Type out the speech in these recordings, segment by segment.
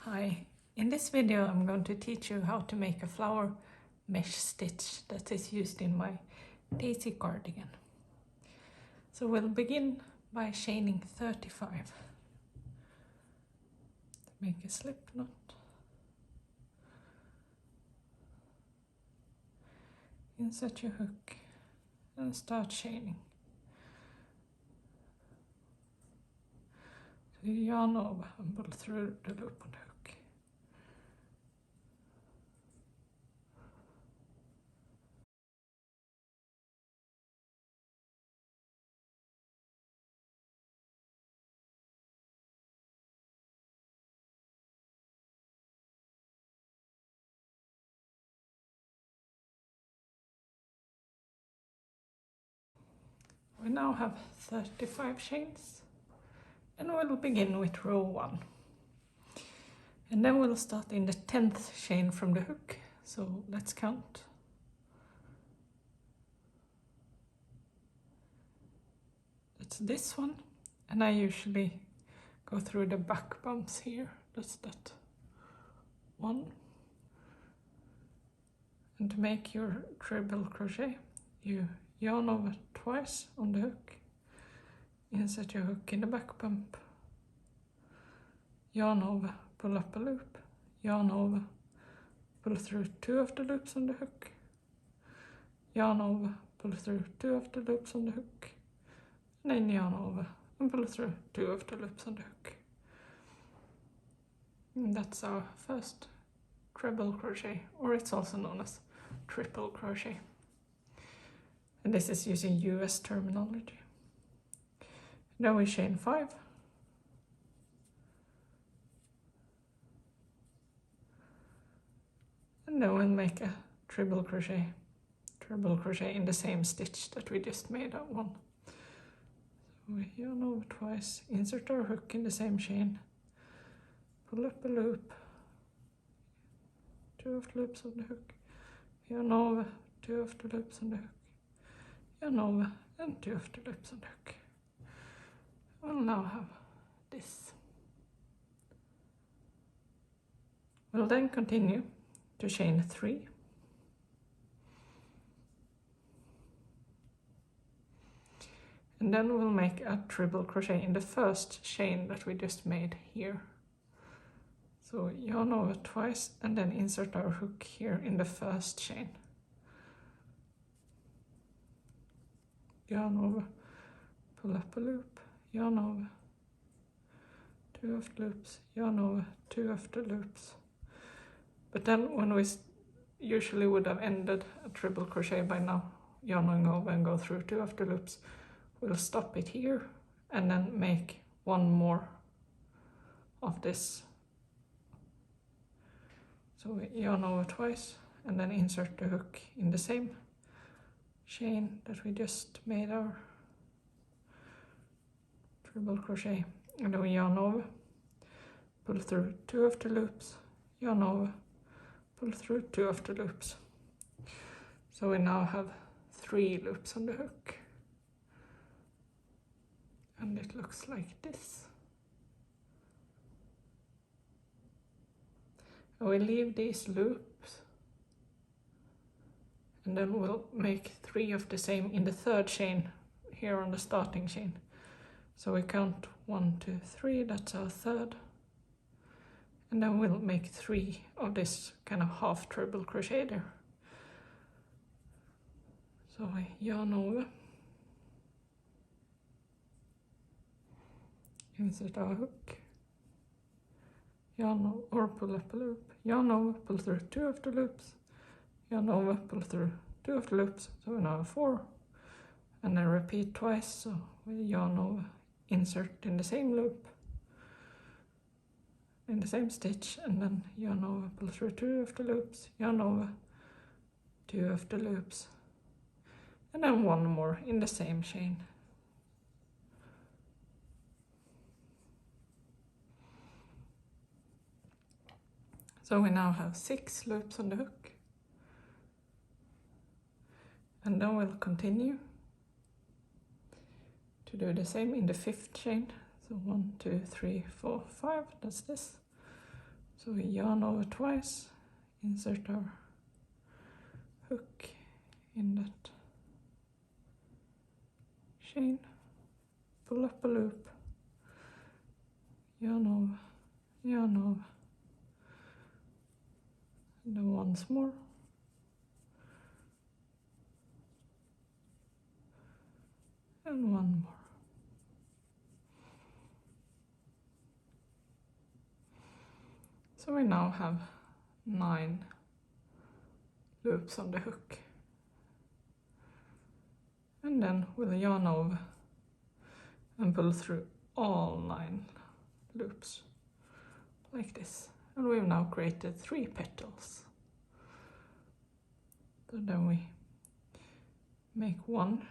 Hi, in this video I'm going to teach you how to make a flower mesh stitch that is used in my Daisy cardigan. So we'll begin by chaining 35. Make a slip knot. Insert your hook and start chaining. So you yarn over and pull through the loop on the hook. We now have 35 chains and we'll begin with row 1. And then we'll start in the 10th chain from the hook. So let's count. That's this one, and I usually go through the back bumps here. That's that one. And to make your treble crochet, you yarn over twice on the hook, insert your hook in the back bump, yarn over, pull up a loop, yarn over, pull through 2 of the loops on the hook, yarn over, pull through 2 of the loops on the hook, and then yarn over and pull through 2 of the loops on the hook. And that's our first treble crochet, or it's also known as triple crochet. And this is using US terminology. Now we chain 5. And then we'll make a treble crochet in the same stitch that we just made that one. So we yarn over twice, insert our hook in the same chain, pull up a loop, 2 of the loops on the hook, yarn over, 2 of the loops on the hook, yarn over, and 2 of the loops on the hook. We'll now have this. We'll then continue to chain 3. And then we'll make a triple crochet in the first chain that we just made here. So yarn over twice and then insert our hook here in the first chain. Yarn over, pull up a loop, yarn over, 2 of the loops, yarn over, 2 of the loops. But then when we usually would have ended a triple crochet by now, yarning over and go through 2 of the loops, we'll stop it here and then make one more of this. So we yarn over twice and then insert the hook in the same chain that we just made our triple crochet, and then we yarn over, pull through 2 of the loops, yarn over, pull through 2 of the loops. So we now have 3 loops on the hook, and it looks like this. And we leave these loops, and then we'll make 3 of the same in the 3rd chain here on the starting chain. So we count 1, 2, 3, that's our 3rd. And then we'll make 3 of this kind of half treble crochet there. So we yarn over, insert our hook, yarn over, or pull up a loop, yarn over, pull through 2 of the loops, yarn over, pull through 2 of the loops, so we now have 4, and then repeat twice. So we yarn over, insert in the same loop, in the same stitch, and then yarn over, pull through 2 of the loops, yarn over, 2 of the loops, and then 1 more in the same chain. So we now have 6 loops on the hook, and then we'll continue to do the same in the 5th chain. So 1, 2, 3, 4, 5, that's this. So we yarn over twice, insert our hook in that chain, pull up a loop, yarn over, and then once more, and one more. So we now have 9 loops on the hook. And then we'll yarn over and pull through all 9 loops like this. And we've now created 3 petals. So then we make 1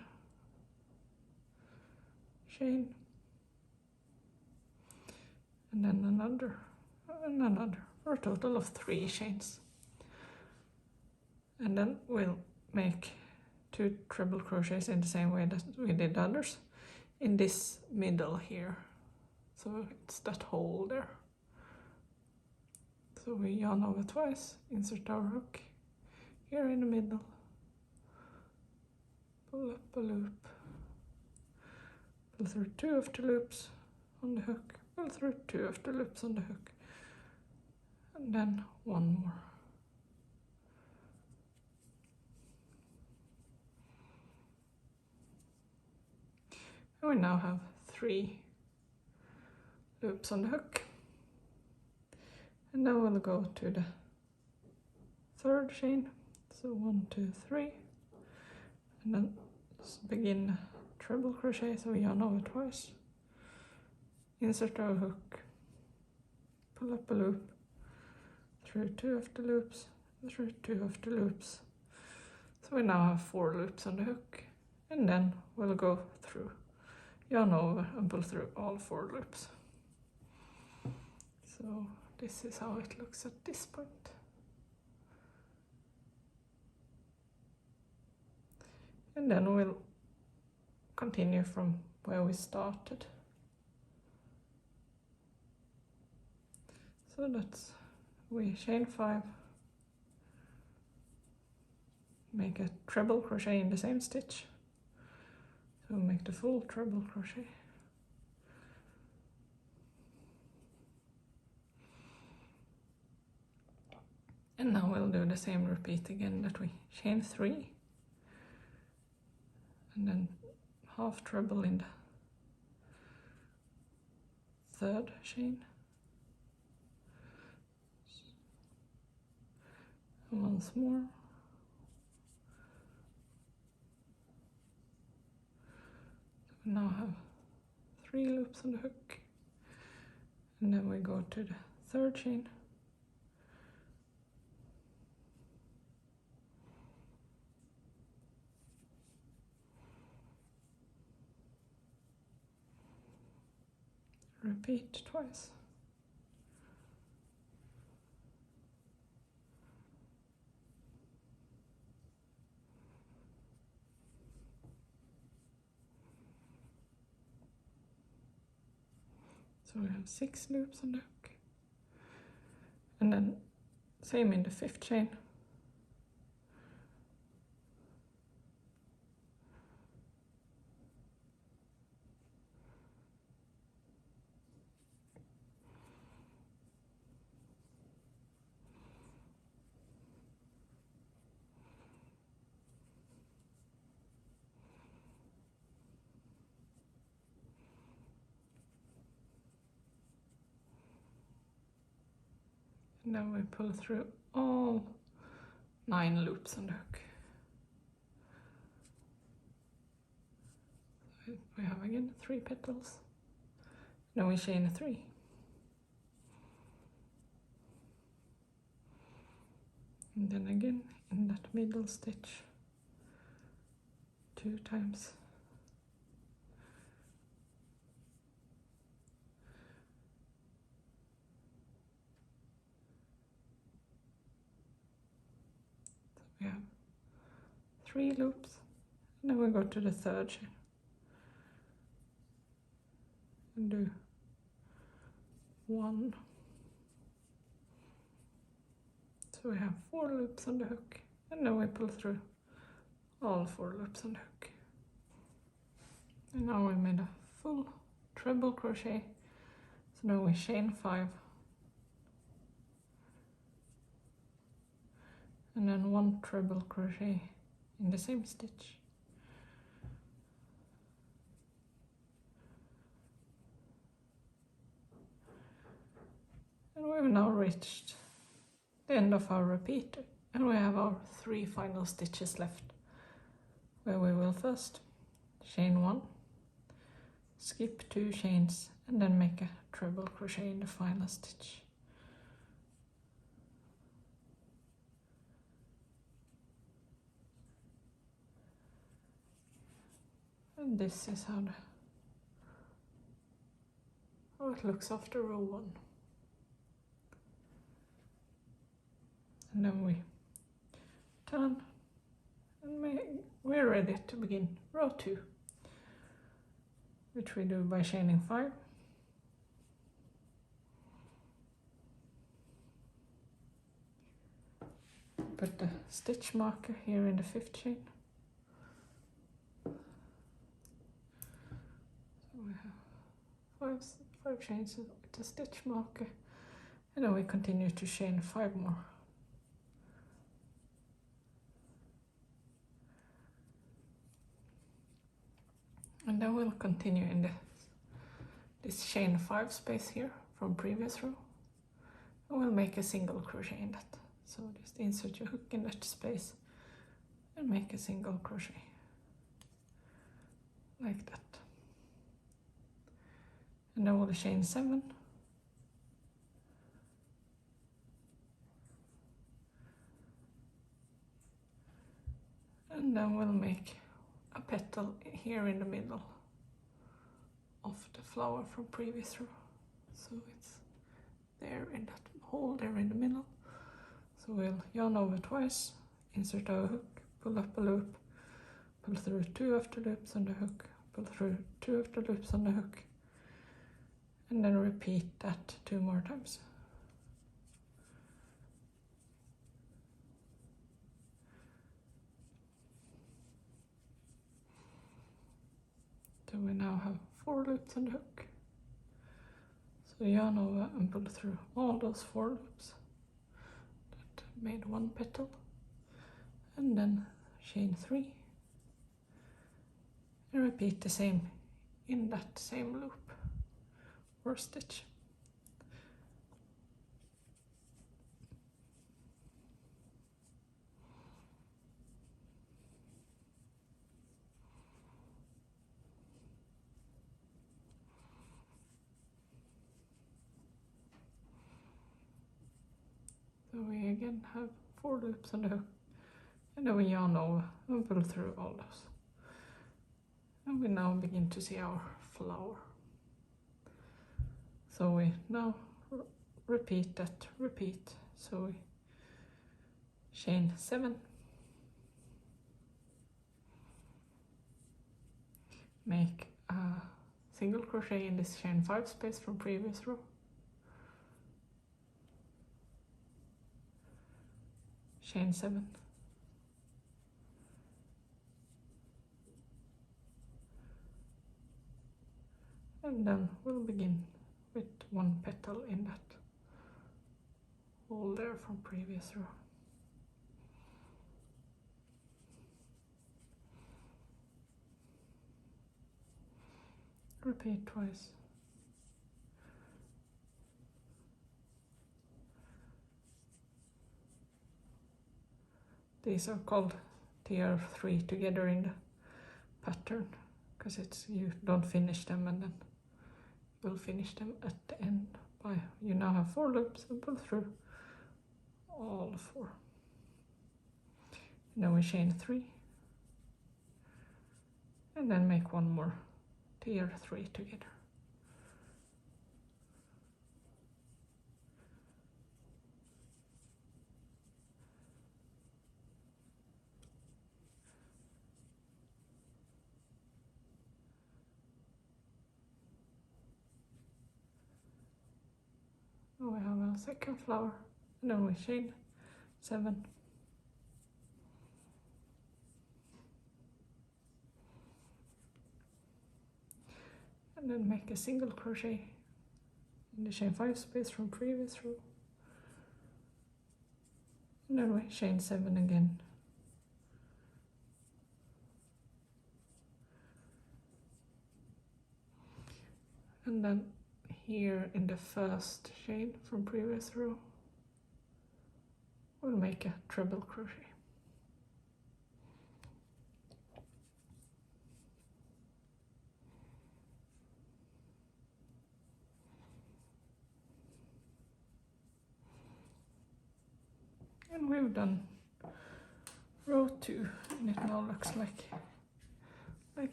chain and then another and another, for a total of 3 chains. And then we'll make 2 treble crochets in the same way that we did others in this middle here. So it's that hole there. So we yarn over twice, insert our hook here in the middle, pull up a loop, pull through 2 of the loops on the hook, pull through 2 of the loops on the hook, and then 1 more. And we now have 3 loops on the hook. And now we'll go to the 3rd chain. So 1, 2, 3. And then begin treble crochet, so we yarn over twice. Insert our hook, pull up a loop, through 2 of the loops, through 2 of the loops. So we now have 4 loops on the hook. And then we'll go through, yarn over and pull through all 4 loops. So this is how it looks at this point. And then we'll continue from where we started. So we chain 5, make a treble crochet in the same stitch. So we'll make the full treble crochet. And now we'll do the same repeat again, that we chain 3 and then half treble in the 3rd chain. And once more. So we now have 3 loops on the hook. And then we go to the 3rd chain. Repeat twice. So we have 6 loops on the hook. And then same in the 5th chain. And then we pull through all 9 loops on the hook. We have again 3 petals. Then we chain 3. And then again in that middle stitch 2 times. We have 3 loops, and then we go to the 3rd chain and do 1, So we have 4 loops on the hook, and then we pull through all 4 loops on the hook. And now we made a full treble crochet. So now we chain 5 and then 1 treble crochet in the same stitch. And we've now reached the end of our repeat, and we have our 3 final stitches left, where we will first chain 1, skip 2 chains, and then make a treble crochet in the final stitch. And this is how it looks after row 1. And then we turn, and we're ready to begin row 2, which we do by chaining 5. Put the stitch marker here in the 5th chain. So we have 5 chains with the stitch marker, and then we continue to chain 5 more. And then we'll continue in this chain 5 space here from previous row, and we'll make a single crochet in that. So just insert your hook in that space and make a single crochet like that. And then we'll chain 7, and then we'll make a petal here in the middle of the flower from previous row. So it's there in that hole there in the middle. So we'll yarn over twice, insert our hook, pull up a loop, pull through 2 after loops on the hook, pull through 2 after loops on the hook, and then repeat that 2 more times. So we now have 4 loops on the hook. So yarn over and pull through all those 4 loops that made 1 petal, and then chain 3 and repeat the same in that same loop or stitch. So we again have 4 loops on the hook, and then we yarn over and pull through all those. And we now begin to see our flower. So we now repeat that repeat. So we chain 7, make a single crochet in this chain 5 space from previous row, chain 7, and then we'll begin with 1 petal in that hole there from previous row. Repeat twice. These are called tier 3 together in the pattern, because it's you don't finish them and then you'll finish them at the end. By you now have 4 loops and pull through all 4. Now we chain 3 and then make 1 more tier 3 together. Now we have a second flower, and then we chain 7, and then make a single crochet in the chain 5 space from previous row, and then we chain 7 again, and then here in the first chain from previous row we'll make a treble crochet. And we've done row 2, and it now looks like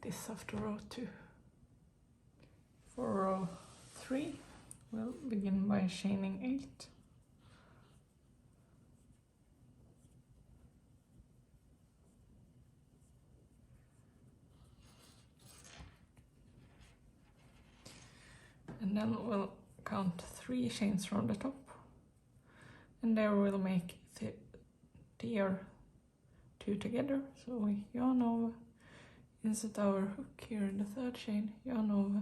this after row 2. For row 3 we'll begin by chaining 8. And then we'll count 3 chains from the top, and there we'll make tier 2 together. So we yarn over, insert our hook here in the 3rd chain, yarn over,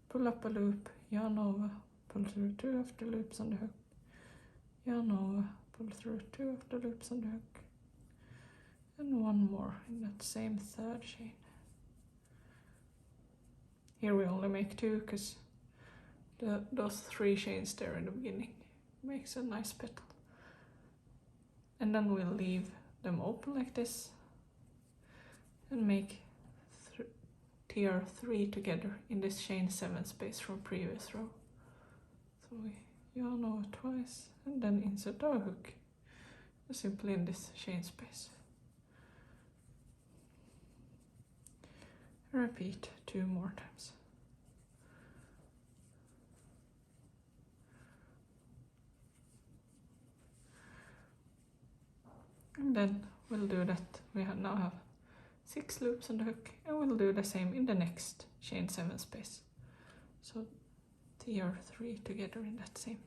pull up a loop, yarn over, pull through 2 of the loops on the hook, yarn over, pull through 2 of the loops on the hook, and 1 more in that same 3rd chain. Here we only make 2 because those 3 chains there in the beginning makes a nice petal. And then we'll leave them open like this and make tier 3 together in this chain 7 space from previous row. So we yarn over twice and then insert our hook simply in this chain space. Repeat 2 more times. And then we'll do that. We now have 6 loops on the hook, and we'll do the same in the next chain 7 space. So tier 3 together in that same.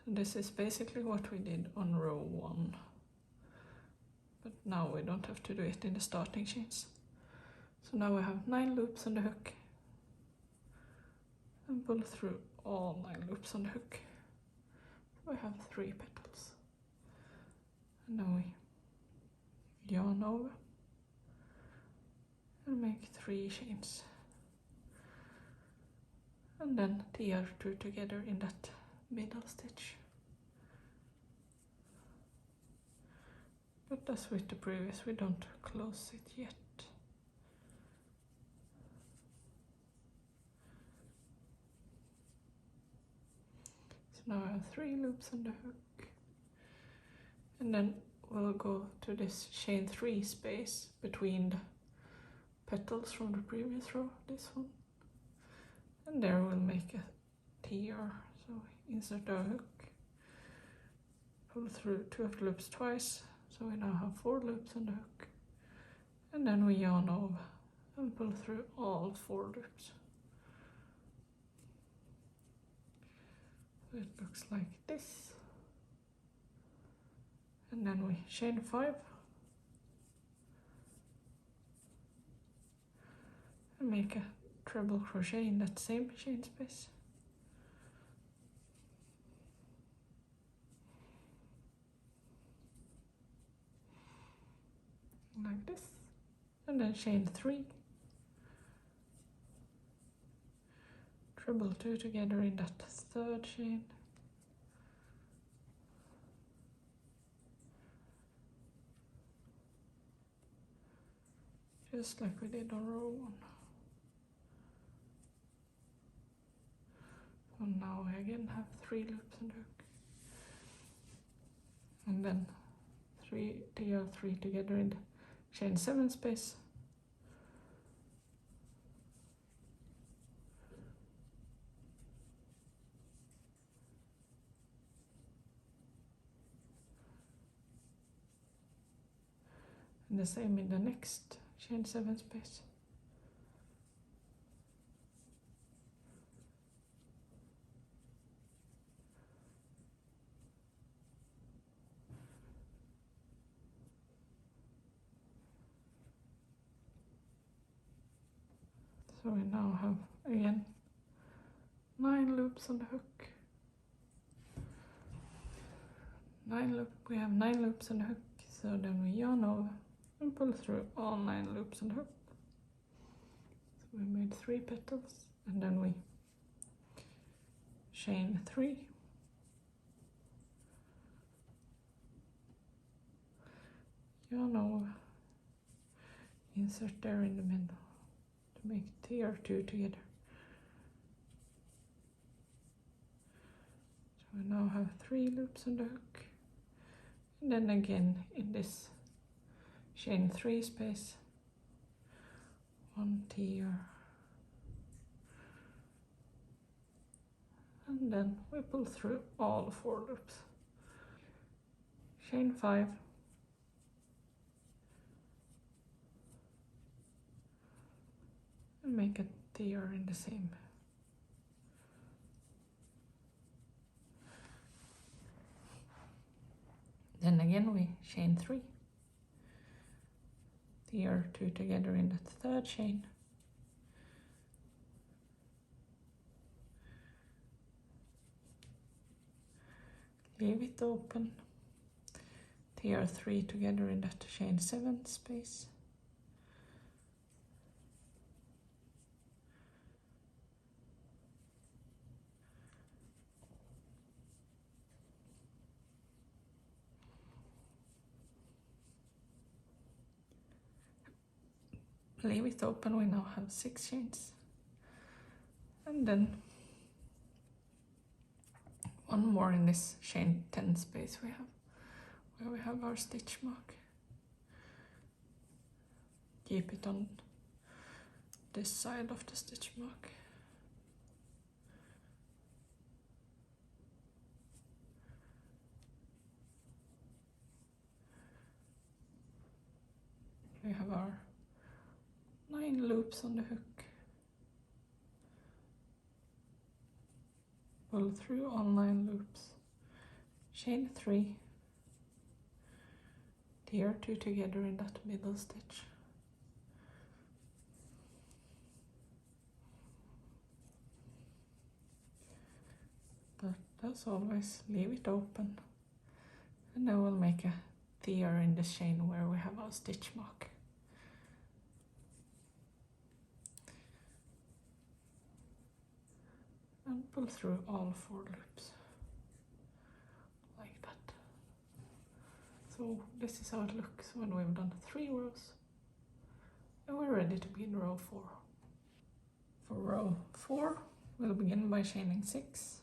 So this is basically what we did on row 1, but now we don't have to do it in the starting chains. So now we have 9 loops on the hook, and pull through all 9 loops on the hook. So we have 3 petals. And then we yarn over and make 3 chains. And then tier 2 together in that middle stitch. But as with the previous, we don't close it yet. Now I have 3 loops on the hook, and then we'll go to this chain 3 space between the petals from the previous row, this one, and there we'll make a tier. So insert our hook, pull through 2 of the loops twice, so we now have 4 loops on the hook, and then we yarn over and pull through all 4 loops. It looks like this, and then we chain 5 and make a treble crochet in that same chain space. Like this, and then chain 3, treble 2 together in that 3rd chain, just like we did on row 1. So now we again have 3 loops on the hook, and then tier 3 together in the chain 7 space. And the same in the next chain 7 space. So we now have again 9 loops on the hook. We have 9 loops on the hook, so then we yarn over and pull through all 9 loops on the hook. So we made 3 petals, and then we chain 3, yarn over, insert there in the middle to make tier 2 together. So we now have 3 loops on the hook, and then again in this chain 3 space, 1 tier, and then we pull through all 4 loops. Chain 5, and make a tier in the same. Then again we chain 3, tier 2 together in the 3rd chain, leave it open, tier 3 together in that chain 7 space, leave it open. We now have 6 chains, and then one more in this chain 10 space we have, where we have our stitch mark. Keep it on this side of the stitch mark. We have our 9 loops on the hook. Pull through all 9 loops, chain 3, tier 2 together in that middle stitch. But as always, leave it open, and then we'll make a tier in the chain where we have our stitch mark. And pull through all 4 loops, like that. So this is how it looks when we've done 3 rows, and we're ready to begin row 4. For row 4, we'll begin by chaining 6.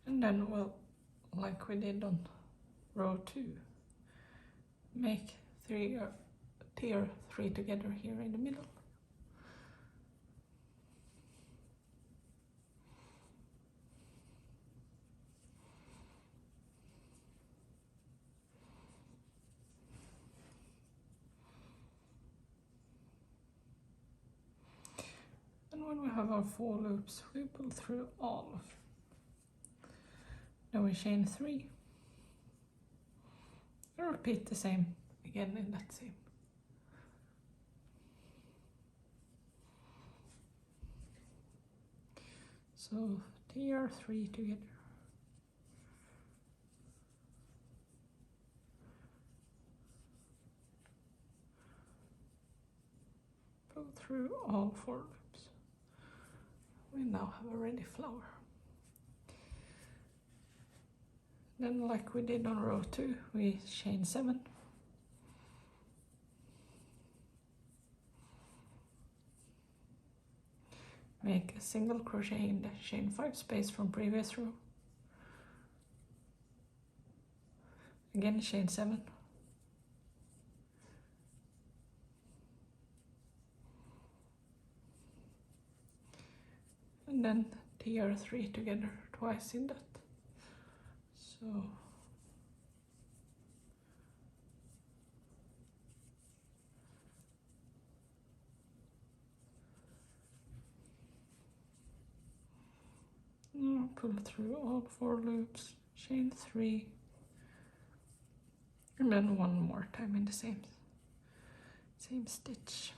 And then we'll, like we did on row 2, make tier 3 together here in the middle. And when we have our 4 loops, we pull through all of them. Then we chain 3, and repeat the same again in that same. So tier 3 together. Pull through all 4 loops. We now have a ready flower. Then, like we did on row 2, we chain 7. Make a single crochet in the chain 5 space from previous row. Again chain 7. And then tier 3 together twice in that. So now pull through all 4 loops, chain 3, and then one more time in the same stitch.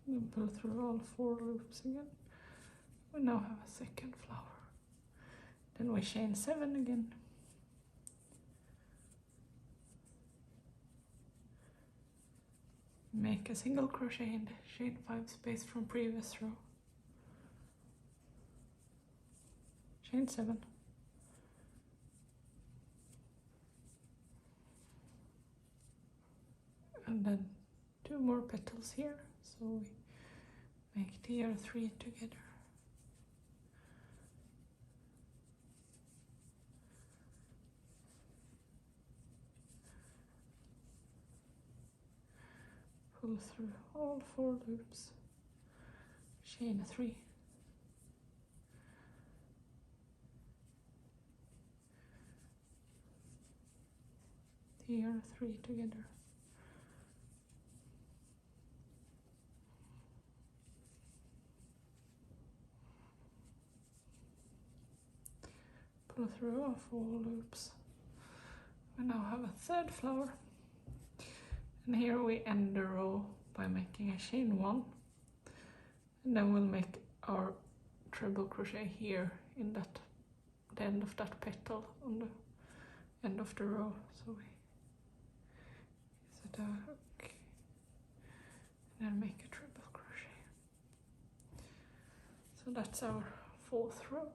And pull through all 4 loops again. We now have a second flower. Then we chain 7 again. Make a single crochet in the chain 5 space from previous row. Chain 7. And then 2 more petals here, so we make tier 3 together. Pull through all 4 loops, chain 3. Tier 3 together. Pull through all 4 loops. We now have a third flower. And here we end the row by making a chain 1. And then we'll make our treble crochet here in the end of that petal on the end of the row. So we set a hook and then make a treble crochet. So that's our 4th row.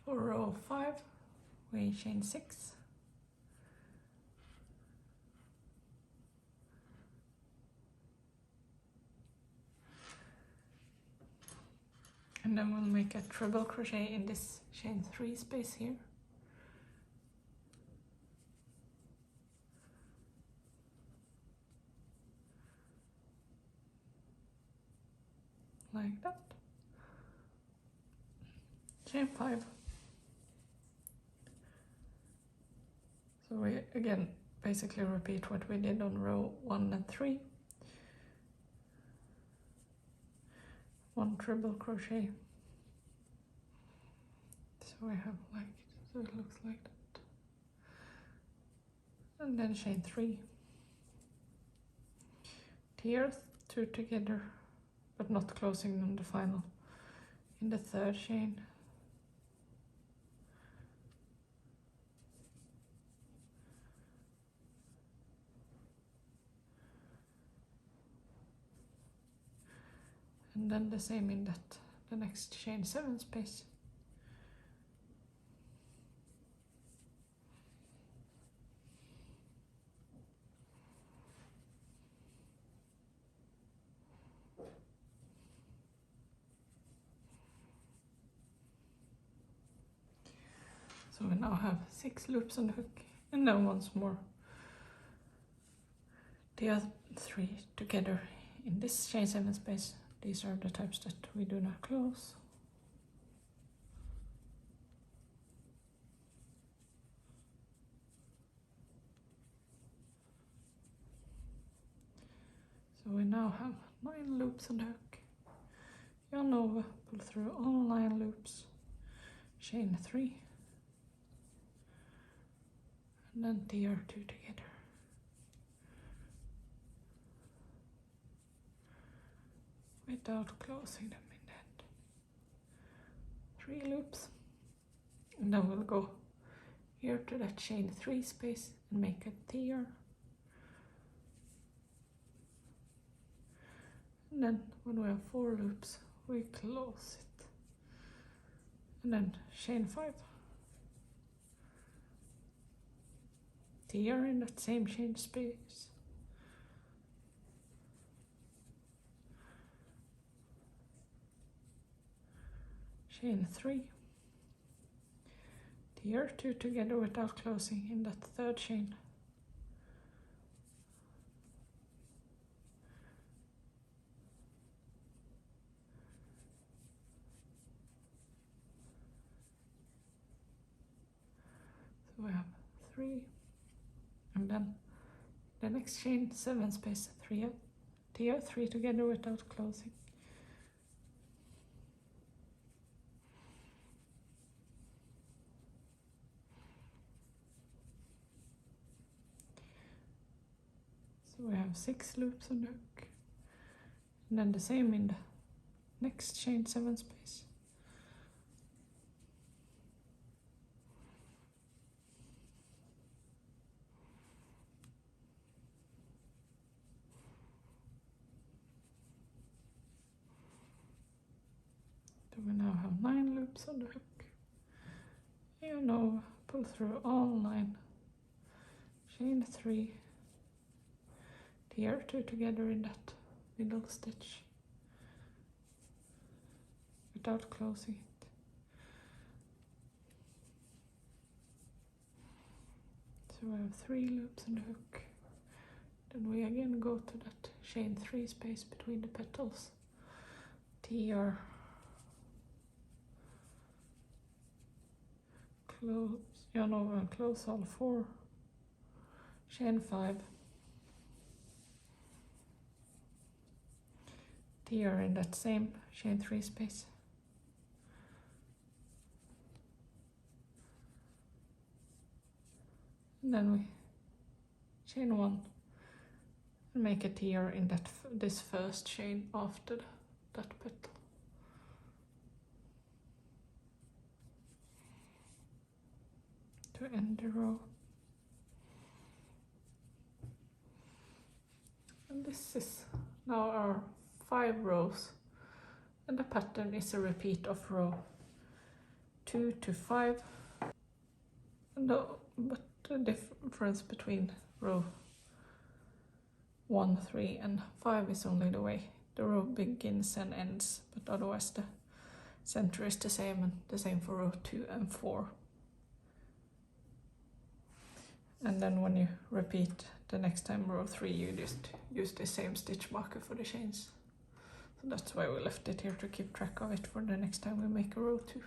For row 5 we chain 6. And then we'll make a treble crochet in this chain 3 space here. Like that. Chain 5. So we again basically repeat what we did on row 1 and 3. 1 treble crochet. So we have so it looks like that. And then chain 3. Tier 2 together, but not closing on the final. In the 3rd chain. And then the same in the next chain 7 space. So we now have 6 loops on the hook, and then once more the other 3 together in this chain 7 space. These are the types that we do not close. So we now have 9 loops on the hook. Yarn over, pull through all 9 loops, chain 3, and then tier 2 together. Without closing them in the end. 3 loops, and then we'll go here to that chain 3 space and make a tier. And then when we have 4 loops, we close it. And then chain 5. Tier in that same chain space. Chain 3. Tier 2 together without closing in that 3rd chain. So we have 3, and then the next chain 7 space, 3 tier 3 together without closing. So we have 6 loops on the hook, and then the same in the next chain 7 space. So we now have 9 loops on the hook. Yarn over, pull through all 9, chain 3, tier 2 together in that middle stitch without closing it. So we have 3 loops on the hook. Then we again go to that chain 3 space between the petals, tier, close, yarn over and close all 4, chain 5, tier in that same chain 3 space, and then we chain 1 and make a tier in that this first chain after that petal. To end the row. And this is now our 5 rows, and the pattern is a repeat of row 2 to 5, and but the difference between row 1, 3 and 5 is only the way the row begins and ends, but otherwise the center is the same, and the same for row 2 and 4. And then when you repeat the next time row 3, you just use the same stitch marker for the chains. So that's why we left it here, to keep track of it for the next time we make a row 2.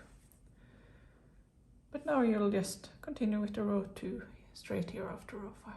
But now you'll just continue with the row 2 straight here after row 5.